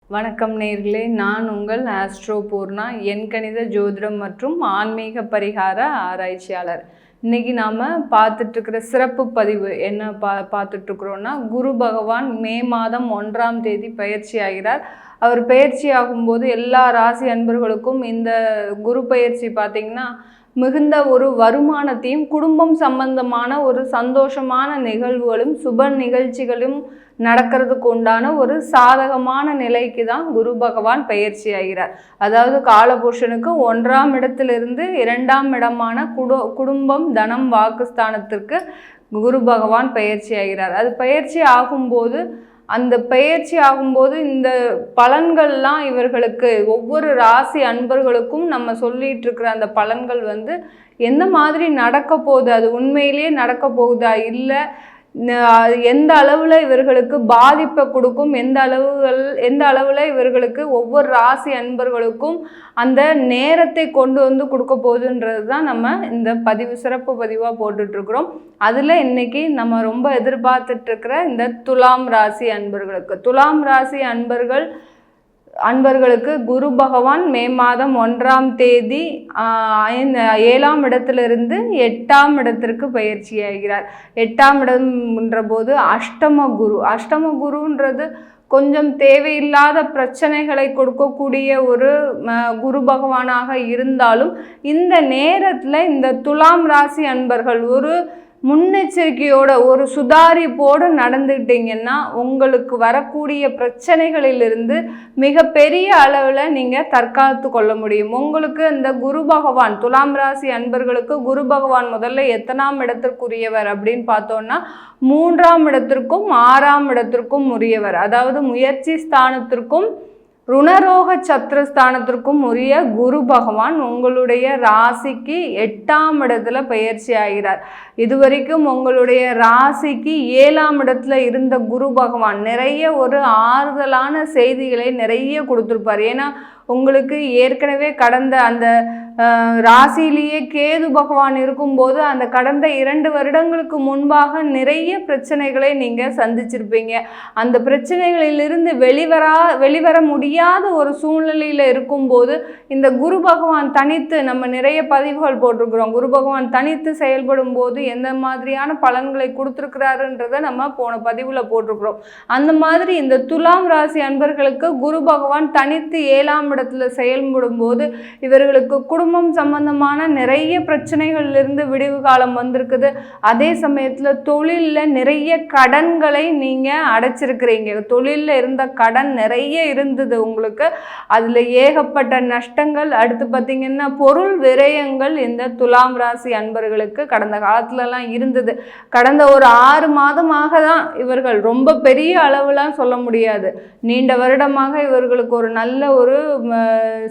வணக்கம் நேர்களே, நான் உங்கள் ஆஸ்ட்ரோ பூர்ணா, எண்கணித ஜோதிடம் மற்றும் ஆன்மீக பரிகார ஆராய்ச்சியாளர். இன்றைக்கி நாம் பார்த்துட்ருக்கிற சிறப்பு பதிவு என்ன பார்த்துட்ருக்குறோன்னா, குரு பகவான் மே மாதம் 1ஆம் தேதி பயிற்சி ஆகிறார். அவர் பயிற்சி ஆகும்போது எல்லா ராசி அன்பர்களுக்கும் இந்த குரு பயிற்சி பார்த்திங்கன்னா மிகுந்த ஒரு வருமானத்தையும் குடும்பம் சம்பந்தமான ஒரு சந்தோஷமான நிகழ்வுகளும் சுப நிகழ்ச்சிகளும் நடக்கிறதுக்கு உண்டான ஒரு சாதகமான நிலைக்கு தான் குரு பகவான் பயிற்சி ஆகிறார். அதாவது காலபுருஷனுக்கு 1ஆம் இடத்திலிருந்து 2ஆம் இடமான குடும்பம் தனம் வாக்குஸ்தானத்திற்கு குரு பகவான் பயிற்சி ஆகிறார். அது பயிற்சி ஆகும்போது இந்த பலன்கள்லாம் இவர்களுக்கு ஒவ்வொரு ராசி அன்பர்களுக்கும் நம்ம சொல்லிட்டு இருக்கிற அந்த பலன்கள் எந்த மாதிரி நடக்க போகுது, அது உண்மையிலேயே நடக்க போகுதா, இல்லை எந்த அளவில் இவர்களுக்கு பாதிப்பை கொடுக்கும், எந்த அளவில் இவர்களுக்கு ஒவ்வொரு ராசி அன்பர்களுக்கும் அந்த நேரத்தை கொண்டு கொடுக்க போகுதுன்றது தான் நம்ம இந்த சிறப்பு பதிவாக போட்டுட்ருக்குறோம். அதில் இன்றைக்கி நம்ம ரொம்ப எதிர்பார்த்துட்ருக்கிற இந்த துலாம் ராசி அன்பர்களுக்கு குரு பகவான் மே மாதம் 1ஆம் தேதி 7ஆம் இடத்திலிருந்து 8ஆம் இடத்திற்கு பயிற்சி ஆகிறார். 8ஆம் இடம்ன்ற போது அஷ்டம குருன்றது கொஞ்சம் தேவையில்லாத பிரச்சனைகளை கொடுக்கக்கூடிய ஒரு குரு பகவானாக இருந்தாலும், இந்த நேரத்தில் இந்த துலாம் ராசி அன்பர்கள் ஒரு முன்னெச்சரிக்கையோட ஒரு சுதாரிப்போடு நடந்துக்கிட்டீங்கன்னா உங்களுக்கு வரக்கூடிய பிரச்சனைகளிலிருந்து மிகப்பெரிய அளவில் நீங்கள் தற்காத்து கொள்ள முடியும். உங்களுக்கு இந்த குரு பகவான் துலாம் ராசி அன்பர்களுக்கு குரு பகவான் முதல்ல எத்தனாம் இடத்திற்குரியவர் அப்படின்னு பார்த்தோன்னா 3ஆம் இடத்திற்கும் 6ஆம் இடத்திற்கும் உரியவர். அதாவது முயற்சி ஸ்தானத்திற்கும் ருணரோக சத்ருஸ்தானத்திற்கும் உரிய குரு பகவான் உங்களுடைய ராசிக்கு 8ஆம் இடத்துல பயிற்சி ஆகிறார். இதுவரைக்கும் உங்களுடைய ராசிக்கு 7ஆம் இடத்துல இருந்த குரு பகவான் நிறைய ஒரு ஆறுதலான செய்திகளை நிறைய கொடுத்துருப்பார். ஏன்னா உங்களுக்கு ஏற்கனவே கடந்த அந்த ராசியிலேயே கேது பகவான் இருக்கும்போது அந்த கடந்த 2 வருடங்களுக்கு முன்பாக நிறைய பிரச்சனைகளை நீங்கள் சந்திச்சிருப்பீங்க. அந்த பிரச்சனைகளிலிருந்து வெளிவர முடியாத ஒரு சூழ்நிலையில் இருக்கும்போது இந்த குரு பகவான் தனித்து, நம்ம நிறைய பதிவுகள் போட்டிருக்கிறோம், குரு பகவான் தனித்து செயல்படும் போது எந்த மாதிரியான பலன்களை கொடுத்துருக்கிறாருன்றதை நம்ம போன பதிவில் போட்டிருக்கிறோம். அந்த மாதிரி இந்த துலாம் ராசி அன்பர்களுக்கு குரு பகவான் தனித்து 7ஆம் இடத்துல செயல்படும் போது இவர்களுக்கு குடும்பம் சம்பந்தமான நிறைய பிரச்சனைகள்லிருந்து விடிவு காலம் வந்திருக்குது. அதே சமயத்தில் தொழிலில் நிறைய கடன்களை நீங்கள் அடைச்சிருக்கிறீங்க. தொழிலில் இருந்த கடன் நிறைய இருந்தது உங்களுக்கு, அதில் ஏகப்பட்ட நஷ்டங்கள். அடுத்து பார்த்திங்கன்னா பொருள் விரயங்கள் இந்த துலாம் ராசி அன்பர்களுக்கு கடந்த காலத்துலலாம் இருந்தது. கடந்த ஒரு 6 மாதமாக தான் இவர்கள், ரொம்ப பெரிய அளவுலாம் சொல்ல முடியாது, நீண்ட வருடமாக இவர்களுக்கு ஒரு நல்ல ஒரு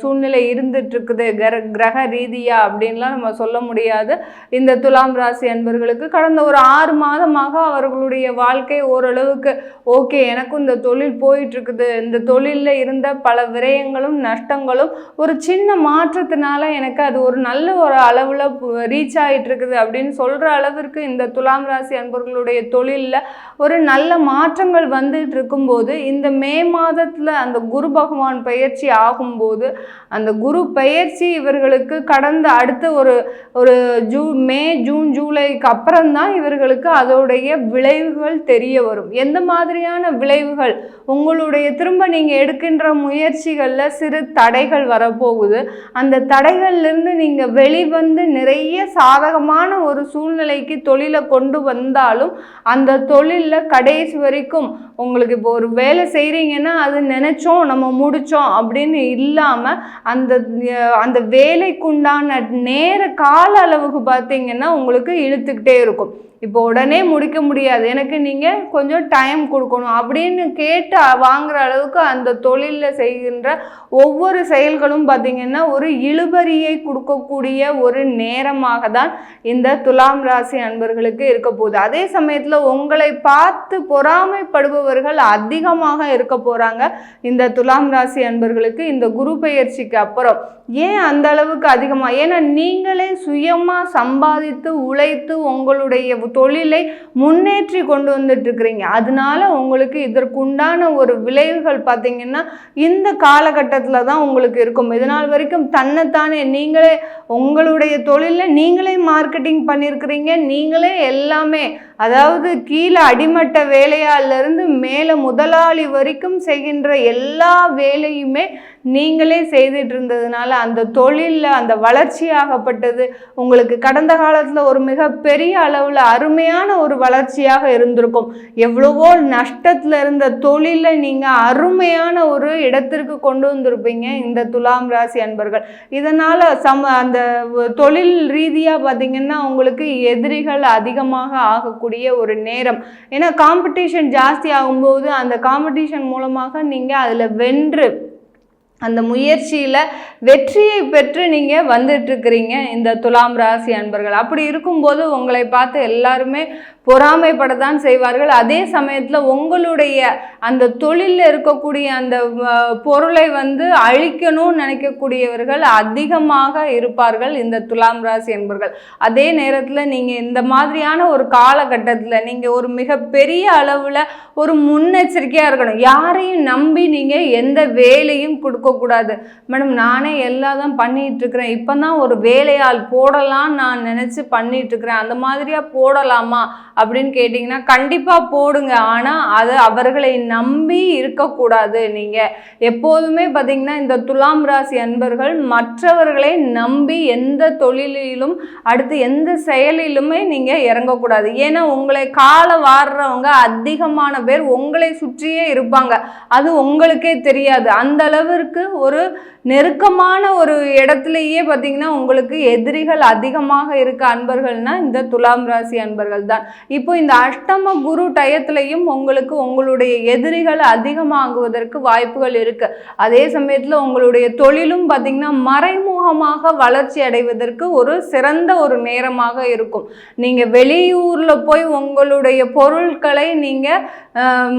சூழ்நிலை இருந்துட்டுருக்குது கிரக ரீதியா அப்படின்லாம் நம்ம சொல்ல முடியாது. இந்த துலாம் ராசி அன்பர்களுக்கு கடந்த ஒரு 6 மாதமாக அவர்களுடைய வாழ்க்கை ஓரளவுக்கு ஓகே, எனக்கும் இந்த தொழில் போயிட்டுருக்குது, இந்த தொழிலில் இருந்த பல விரயங்களும் நஷ்டங்களும் ஒரு சின்ன மாற்றத்தினால எனக்கு அது ஒரு நல்ல ஒரு அளவில் ரீச் ஆகிட்டு இருக்குது அப்படின்னு சொல்கிற அளவிற்கு இந்த துலாம் ராசி அன்பர்களுடைய தொழிலில் ஒரு நல்ல மாற்றங்கள் வந்துட்டு இருக்கும்போது இந்த மே மாதத்தில் அந்த குரு பகவான் பயிற்சி ஆகும்போது அந்த குரு பயிற்சி இவர்களுக்கு கடந்த அடுத்து ஒரு மே ஜூன் ஜூலைக்கு அப்புறம்தான் இவர்களுக்கு அதோடைய விளைவுகள் தெரிய வரும். எந்த மாதிரியான விளைவுகள், உங்களுடைய திரும்ப நீங்கள் எடுக்கின்ற முயற்சிகளில் சிறு தடைகள் வரப்போகுது. அந்த தடைகள்லேருந்து நீங்கள் வெளிவந்து நிறைய சாதகமான ஒரு சூழ்நிலைக்கு தொழிலை கொண்டு வந்தாலும் அந்த தொழிலில் கடைசி வரைக்கும் உங்களுக்கு இப்போ ஒரு வேலை செய்கிறீங்கன்னா அது நினச்சோம் நம்ம முடித்தோம் அப்படின்னு இல்லாமல் அந்த வேலைக்குண்டான நேர கால அளவுக்கு பார்த்தீங்கன்னா உங்களுக்கு இழுத்துக்கிட்டே இருக்கும். இப்போ உடனே முடிக்க முடியாது, எனக்கு நீங்கள் கொஞ்சம் டைம் கொடுக்கணும் அப்படின்னு கேட்டு வாங்குற அளவுக்கு அந்த தொழிலில் செய்கின்ற ஒவ்வொரு செயல்களும் பார்த்திங்கன்னா ஒரு இழுபறியை கொடுக்கக்கூடிய ஒரு நேரமாக தான் இந்த துலாம் ராசி அன்பர்களுக்கு இருக்க போகுது. அதே சமயத்தில் உங்களை பார்த்து பொறாமைப்படுபவர்கள் அதிகமாக இருக்க போகிறாங்க இந்த துலாம் ராசி அன்பர்களுக்கு இந்த குரு பயிற்சிக்கு அப்புறம். ஏன் அந்த அளவு அளவுக்கு அதிகமாக, ஏன்னா நீங்களே சுயமாக சம்பாதித்து உழைத்து உங்களுடைய தொழிலை முன்னேற்றி கொண்டு வந்துட்டு இருக்கிறீங்க. அதனால உங்களுக்கு இதற்குண்டான ஒரு விளைவுகள் பார்த்தீங்கன்னா இந்த காலகட்டத்தில் தான் உங்களுக்கு இருக்கும். இதனால் வரைக்கும் தன்னைத்தானே நீங்களே உங்களுடைய தொழிலில் நீங்களே மார்க்கெட்டிங் பண்ணியிருக்கிறீங்க, நீங்களே எல்லாமே, அதாவது கீழே அடிமட்ட வேலையாளிலிருந்து மேலே முதலாளி வரைக்கும் செய்கின்ற எல்லா வேலையுமே நீங்களே செய்துட்டு இருந்ததுனால அந்த தொழிலில் அந்த வளர்ச்சியாகப்பட்டது உங்களுக்கு கடந்த காலத்தில் ஒரு மிகப்பெரிய அளவில் அருமையான ஒரு வளர்ச்சியாக இருந்திருக்கும். எவ்வளவோ நஷ்டத்தில் இருந்த தொழிலை நீங்கள் அருமையான ஒரு இடத்திற்கு கொண்டு வந்திருப்பீங்க இந்த துலாம் ராசி அன்பர்கள். இதனால் அந்த தொழில் ரீதியாக பார்த்தீங்கன்னா உங்களுக்கு எதிரிகள் அதிகமாக ஆகக்கூடிய ஒரு நேரம். ஏன்னா காம்படிஷன் ஜாஸ்தி ஆகும்போது அந்த காம்படிஷன் மூலமாக நீங்கள் அதில் வென்று அந்த முயற்சியில் வெற்றியை பெற்று நீங்கள் வந்துட்டுருக்கிறீங்க இந்த துலாம் ராசி அன்பர்கள். அப்படி இருக்கும்போது உங்களை பார்த்து எல்லாருமே பொறாமைப்படத்தான் செய்வார்கள். அதே சமயத்தில் உங்களுடைய அந்த தொழிலில் இருக்கக்கூடிய அந்த பொருளை அழிக்கணும்னு நினைக்கக்கூடியவர்கள் அதிகமாக இருப்பார்கள் இந்த துலாம் ராசி அன்பர்கள். அதே நேரத்தில் நீங்கள் இந்த மாதிரியான ஒரு காலகட்டத்தில் நீங்கள் ஒரு மிகப்பெரிய அளவில் ஒரு முன்னெச்சரிக்கையாக இருக்கணும். யாரையும் நம்பி நீங்கள் எந்த வேலையும் கொடுக்கக்கூடாது. மேடம் நானே எல்லாம் தான் பண்ணிகிட்டு இருக்கிறேன், இப்போ தான் ஒரு வேலையாள் போடலாம் நான் நினச்சி பண்ணிட்டு இருக்கிறேன், அந்த மாதிரியாக போடலாமா அப்படின்னு கேட்டிங்கன்னா கண்டிப்பாக போடுங்க. ஆனால் அது அவர்களை நம்பி இருக்கக்கூடாது. நீங்கள் எப்போதுமே பார்த்தீங்கன்னா இந்த துலாம் ராசி அன்பர்கள் மற்றவர்களை நம்பி எந்த தொழிலிலும் அடுத்து எந்த செயலிலுமே நீங்கள் இறங்கக்கூடாது. ஏன்னா உங்களை காலை வாடுறவங்க அதிகமான பேர் உங்களை சுற்றியே இருப்பாங்க, அது உங்களுக்கே தெரியாது. அந்த அளவிற்கு ஒரு நெருக்கமான ஒரு இடத்துலையே பார்த்தீங்கன்னா உங்களுக்கு எதிரிகள் அதிகமாக இருக்க அன்பர்கள்னா இந்த துலாம் ராசி அன்பர்கள் தான். இப்போ இந்த அஷ்டம குரு டயத்திலையும் உங்களுக்கு உங்களுடைய எதிரிகள் அதிகமாகுவதற்கு வாய்ப்புகள் இருக்கு. அதே சமயத்தில் உங்களுடைய தொழிலும் பார்த்தீங்கன்னா மறைமுகமாக வளர்ச்சி அடைவதற்கு ஒரு சிறந்த ஒரு நேரமாக இருக்கும். நீங்கள் வெளியூரில் போய் உங்களுடைய பொருட்களை நீங்கள்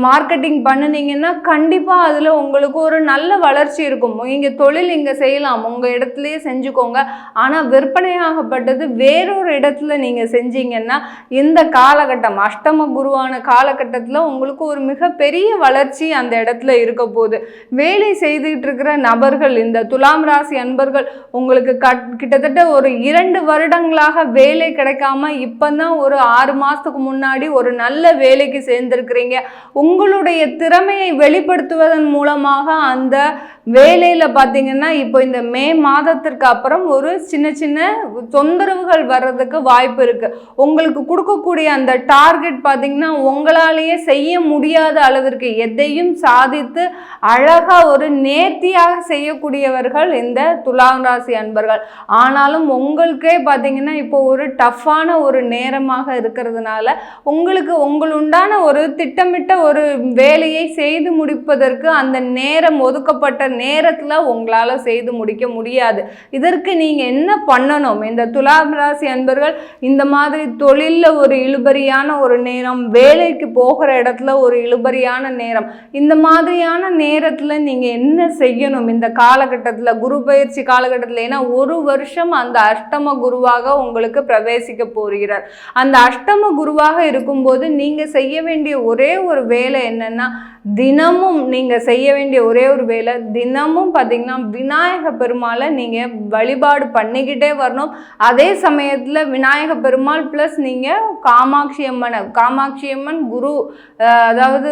மார்க்கெட்டிங் பண்ணினீங்கன்னா கண்டிப்பாக அதில் உங்களுக்கு ஒரு நல்ல வளர்ச்சி இருக்கும். நீங்கள் தொழில் இங்கே செய்யலாம், உங்கள் இடத்துலையே செஞ்சுக்கோங்க. ஆனால் விற்பனையாகப்பட்டது வேறொரு இடத்துல நீங்கள் செஞ்சீங்கன்னா இந்த காலகட்டம் அஷ்டம குருவான காலகட்டத்தில் உங்களுக்கு ஒரு மிகப்பெரிய வளர்ச்சி அந்த இடத்துல இருக்க போகுது. வேலை செய்துகிட்டு இருக்கிற நபர்கள் இந்த துலாம் ராசி அன்பர்கள் உங்களுக்கு கிட்டத்தட்ட ஒரு 2 வருடங்களாக வேலை கிடைக்காம இப்போதான் ஒரு 6 மாதத்துக்கு முன்னாடி ஒரு நல்ல வேலைக்கு சேர்ந்திருக்கிறீங்க. உங்களுடைய திறமையை வெளிப்படுத்துவதன் மூலமாக அந்த வேலையில் பார்த்தீங்கன்னா இப்போ இந்த மே மாதத்திற்கு அப்புறம் ஒரு சின்ன சின்ன தொந்தரவுகள் வர்றதுக்கு வாய்ப்பு இருக்குது. உங்களுக்கு கொடுக்கக்கூடிய அந்த டார்கெட் பார்த்தீங்கன்னா உங்களாலேயே செய்ய முடியாத அளவிற்கு எதையும் சாதித்து அழகாக ஒரு நேர்த்தியாக செய்யக்கூடியவர்கள் இந்த துலாம் ராசி அன்பர்கள். ஆனாலும் உங்களுக்கே பார்த்தீங்கன்னா இப்போ ஒரு டஃப்பான ஒரு நேரமாக இருக்கிறதுனால உங்களுக்கு உங்களுண்டான ஒரு திட்டமிட்ட ஒரு வேலையை செய்து முடிப்பதற்கு அந்த நேரம் ஒதுக்கப்பட்ட நேரத்தில் உங்களால் செய்து முடிக்க முடியாது. இதற்கு நீங்கள் என்ன பண்ணணும்? இந்த துலாம் ராசி அன்பர்கள் இந்த மாதிரி தொழிலில் ஒரு இழுபறியான ஒரு நேரம், வேலைக்கு போகிற இடத்துல ஒரு இழுபறியான நேரம், இந்த மாதிரியான நேரத்தில் நீங்கள் என்ன செய்யணும் இந்த காலகட்டத்தில், குரு பயிற்சி காலகட்டத்தில்? ஏன்னா 1 வருஷம் அந்த அஷ்டம குருவாக உங்களுக்கு பிரவேசிக்க போகிறார். அந்த அஷ்டம குருவாக இருக்கும்போது நீங்கள் செய்ய வேண்டிய ஒரே ஒரு வேலை என்னன்னா, தினமும் நீங்கள் செய்ய வேண்டிய ஒரே ஒரு வேலை, தினமும் பார்த்தீங்கன்னா விநாயக பெருமாளை நீங்கள் வழிபாடு பண்ணிக்கிட்டே வரணும். அதே சமயத்தில் விநாயக பெருமாள் ப்ளஸ் நீங்கள் காமாட்சி அம்மன் குரு, அதாவது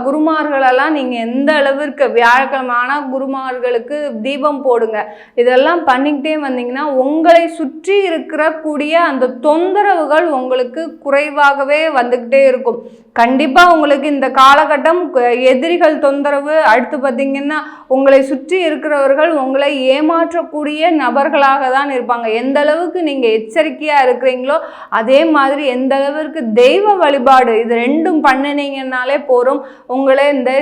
குருமார்களெல்லாம் நீங்கள் எந்த அளவிற்கு வியாழக்கிழமான குருமார்களுக்கு தீபம் போடுங்க. இதெல்லாம் பண்ணிக்கிட்டே வந்தீங்கன்னா உங்களை சுற்றி இருக்கக்கூடிய அந்த தொந்தரவுகள் உங்களுக்கு குறைவாகவே வந்துக்கிட்டே இருக்கும். கண்டிப்பாக உங்களுக்கு இந்த காலகட்டம் எதிரிகள் தொந்தரவு, அடுத்து பார்த்தீங்கன்னா உங்களை சுற்றி இருக்கிறவர்கள் உங்களை ஏமாற்றக்கூடிய நபர்களாக தான் இருப்பாங்க. எந்த அளவுக்கு நீங்கள் எச்சரிக்கையாக இருக்கிறீங்களோ அதே மாதிரி எந்த அளவிற்கு தெய்வ வழிபாடு இது 2ம் பண்ணினீங்கன்னாலே போகிறோம். உங்களை இந்த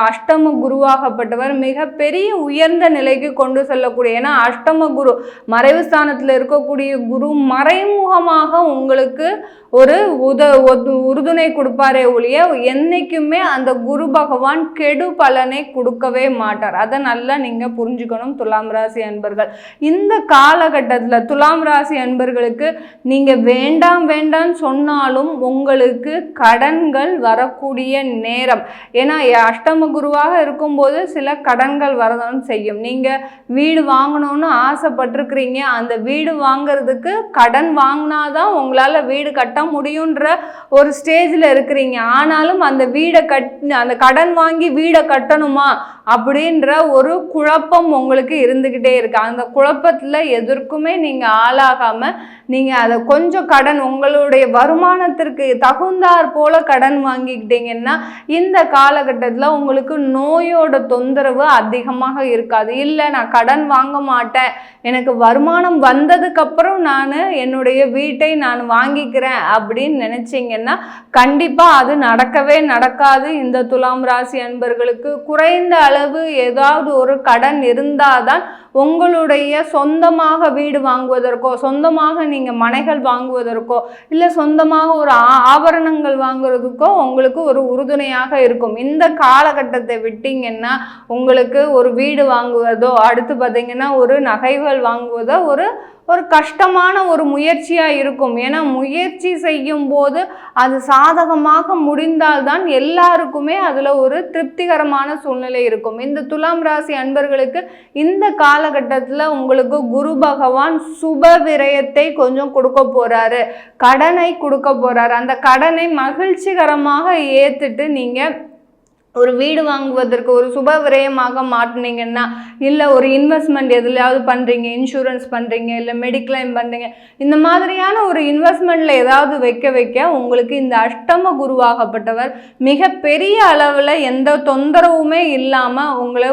அஷ்டம குருவாகப்பட்டவர் மிகப்பெரிய உயர்ந்த நிலைக்கு கொண்டு செல்லக்கூடிய, ஏன்னா அஷ்டம குரு மறைவு ஸ்தானத்தில் இருக்கக்கூடிய குரு மறைமுகமாக உங்களுக்கு ஒரு உறுதுணை கொடுப்பாரே ஒழிய என்னைக்குமே அந்த குரு பகவான் கெடு பலனை கொடுக்கவே மாட்டார். அதை நல்லா நீங்கள் புரிஞ்சுக்கணும் துலாம் ராசி அன்பர்கள். இந்த காலகட்டத்தில் துலாம் ராசி அன்பர்களுக்கு நீங்கள் வேண்டாம் வேண்டான்னு சொன்னாலும் உங்களுக்கு கடன்கள் வரக்கூடிய நேரம். ஏன்னா அஷ்டம குருவாக இருக்கும்போது சில கடன்கள் வரதான் செய்யும். நீங்கள் வீடு வாங்கணும்னு ஆசைப்பட்டிருக்கிறீங்க, அந்த வீடு வாங்கிறதுக்கு கடன் வாங்கினாதான் உங்களால் வீடு கட்ட முடியுன்ற ஒரு ஸ்டேஜில் இருக்கிறீங்க. ஆனாலும் அந்த வீடை அந்த கடன் வாங்கி வீடை கட்டணுமா அப்படின்ற ஒரு குழப்பம் உங்களுக்கு இருந்துக்கிட்டே இருக்கு. அந்த குழப்பத்தில் எதற்குமே நீங்கள் ஆளாகாமல் நீங்கள் அதை கொஞ்சம் கடன் உங்களுடைய வருமானத்திற்கு தகுந்தாற் போல கடன் வாங்கிக்கிட்டீங்கன்னா இந்த காலகட்டத்தில் உங்களுக்கு நோயோட தொந்தரவு அதிகமாக இருக்காது. இல்லை நான் கடன் வாங்க மாட்டேன், எனக்கு வருமானம் வந்ததுக்கப்புறம் நான் என்னுடைய வீட்டை நான் வாங்கிக்கிறேன் அப்படின்னு நினச்சிங்கன்னா கண்டிப்பாக அது நடக்கவே நடக்காது. இந்த துலாம் ராசி அன்பர்களுக்கு குறைந்த அளவு ஏதாவது ஒரு கடன் இருந்தால்தான் உங்களுடைய சொந்தமாக வீடு வாங்குவதற்கோ, சொந்தமாக நீங்கள் மனைகள் வாங்குவதற்கோ, இல்லை சொந்தமாக ஒரு ஆபரணங்கள் வாங்குறதுக்கோ உங்களுக்கு ஒரு உறுதுணையாக இருக்கும். இந்த காலகட்டத்தை விட்டீங்கன்னா உங்களுக்கு ஒரு வீடு வாங்குவதோ, அடுத்து பார்த்தீங்கன்னா ஒரு நகைகள் வாங்குவதோ ஒரு கஷ்டமான ஒரு முயற்சியாக இருக்கும். ஏன்னா முயற்சி செய்யும் போது அது சாதகமாக முடிந்தால்தான் எல்லாருக்குமே அதில் ஒரு திருப்திகரமான சூழ்நிலை இருக்கும். இந்த துலாம் ராசி அன்பர்களுக்கு இந்த காலகட்டத்தில் உங்களுக்கு குரு பகவான் சுப விரயத்தை கொஞ்சம் கொடுக்க போகிறாரு, கடனை கொடுக்க போகிறாரு. அந்த கடனை மகிழ்ச்சிகரமாக ஏற்றுட்டு நீங்கள் ஒரு வீடு வாங்குவதற்கு ஒரு சுப விரயமாக மாட்டினீங்கன்னா, இல்லை ஒரு இன்வெஸ்ட்மெண்ட் எதுலையாவது பண்ணுறீங்க, இன்சூரன்ஸ் பண்ணுறீங்க, இல்லை மெடிக்ளைம் பண்ணுறீங்க, இந்த மாதிரியான ஒரு இன்வெஸ்ட்மெண்ட்டில் ஏதாவது வைக்க உங்களுக்கு இந்த அஷ்டம குருவாகப்பட்டவர் மிக பெரிய அளவில் எந்த தொந்தரவுமே இல்லாமல் உங்களை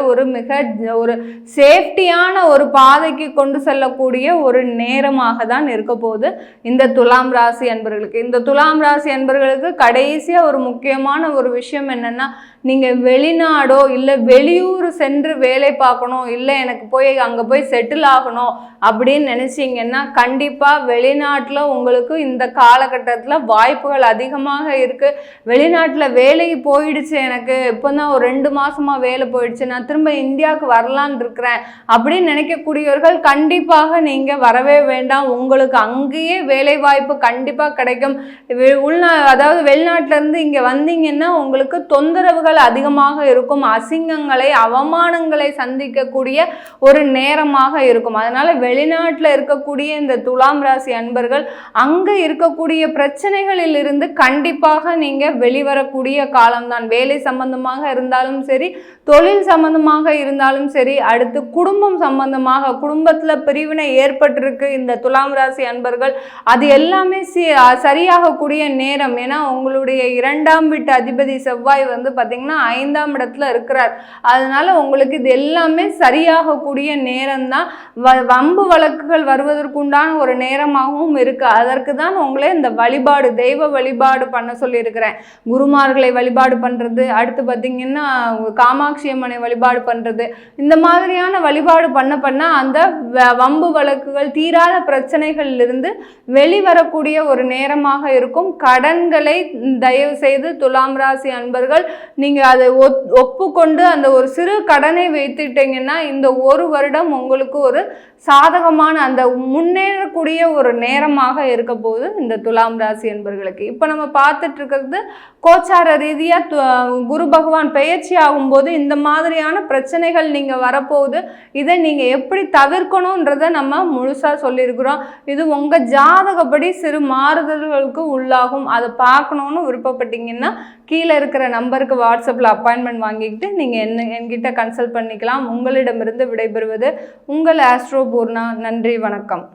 ஒரு சேஃப்டியான ஒரு பாதைக்கு கொண்டு செல்லக்கூடிய ஒரு நேரமாக தான் இருக்க போகுது இந்த துலாம் ராசி அன்பர்களுக்கு. இந்த துலாம் ராசி அன்பர்களுக்கு கடைசியாக ஒரு முக்கியமான ஒரு விஷயம் என்னென்னா, நீங்கள் வெளிநாடோ இல்லை வெளியூர் சென்று வேலை பார்க்கணும், இல்லை எனக்கு அங்கே போய் செட்டில் ஆகணும் அப்படின்னு நினச்சிங்கன்னா கண்டிப்பாக வெளிநாட்டில் உங்களுக்கு இந்த காலகட்டத்தில் வாய்ப்புகள் அதிகமாக இருக்குது. வெளிநாட்டில் வேலை போயிடுச்சு, எனக்கு இப்போ தான் ஒரு 2 மாதமாக வேலை போயிடுச்சு, நான் திரும்ப இந்தியாவுக்கு வரலான்னு இருக்கிறேன் அப்படின்னு நினைக்கக்கூடியவர்கள் கண்டிப்பாக நீங்கள் வரவே வேண்டாம். உங்களுக்கு அங்கேயே வேலை வாய்ப்பு கண்டிப்பாக கிடைக்கும். அதாவது வெளிநாட்டிலேருந்து இங்கே வந்தீங்கன்னா உங்களுக்கு தொந்தரவுகள் அதிகமாக இருக்கும், அசிங்கங்களை அவமானங்களை சந்திக்கக்கூடிய ஒரு நேரமாக இருக்கும். அதனால வெளிநாட்டில் இருக்கக்கூடிய இந்த துலாம் ராசி அன்பர்கள் அங்கே இருக்கக்கூடிய பிரச்சனைகளில் இருந்து கண்டிப்பாக நீங்கள் வெளிவரக்கூடிய காலம்தான். வேலை சம்பந்தமாக இருந்தாலும் சரி, தொழில் சம்பந்தமாக இருந்தாலும் சரி, அடுத்து குடும்பம் சம்பந்தமாக குடும்பத்தில் பிரிவினை ஏற்பட்டிருக்கு இந்த துலாம் ராசி அன்பர்கள், அது எல்லாமே சரியாகக்கூடிய நேரம். ஏன்னா உங்களுடைய 2ஆம் வீட்டு அதிபதி செவ்வாய் பார்த்தீங்கன்னா 5ஆம் இடத்துல இருக்கிறார். அதனால உங்களுக்கு இது எல்லாமே சரியாகக்கூடிய நேரம் தான். வம்பு வழக்குகள் வருவதற்குண்டான ஒரு நேரமாகவும் இருக்கு. அதற்கு தான் உங்களே இந்த வழிபாடு, தெய்வ வழிபாடு பண்ண சொல்லியிருக்கிறேன். குருமார்களை வழிபாடு பண்றது, அடுத்து பார்த்தீங்கன்னா காமாட்சி அம்மனை வழிபாடு பண்றது, இந்த மாதிரியான வழிபாடு பண்ண அந்த வம்பு வழக்குகள், தீராத பிரச்சனைகளில் இருந்து வெளிவரக்கூடிய ஒரு நேரமாக இருக்கும். கடன்களை தயவு செய்து துலாம் ராசி அன்பர்கள் நீங்கள் அதை ஒப்புக்கொண்டு அந்த ஒரு சிறு கடனை வைத்துட்டீங்கன்னா இந்த ஒரு வருடம் உங்களுக்கு ஒரு சாதகமான அந்த முன்னேறக்கூடிய ஒரு நேரமாக இருக்க போகுது இந்த துலாம் ராசி என்பர்களுக்கு. இப்போ நம்ம பார்த்துட்டு இருக்கிறது கோச்சார ரீதியாக குரு பகவான் பெயர்ச்சி ஆகும்போது இந்த மாதிரியான பிரச்சனைகள் நீங்கள் வரப்போகுது. இதை நீங்கள் எப்படி தவிர்க்கணுன்றதை நம்ம முழுசாக சொல்லியிருக்கிறோம். இது உங்கள் ஜாதகப்படி சிறு மாறுதல்களுக்கு உள்ளாகும். அதை பார்க்கணுன்னு விருப்பப்பட்டீங்கன்னா கீழே இருக்கிற நம்பருக்கு வாட்ஸ்அப்பில் அப்பாயின்மெண்ட் வாங்கிக்கிட்டு நீங்கள் என்கிட்ட கன்சல்ட் பண்ணிக்கலாம். உங்களிடமிருந்து விடைபெறுவது உங்கள் ஆஸ்ட்ரோ பூர்ணா. நன்றி, வணக்கம்.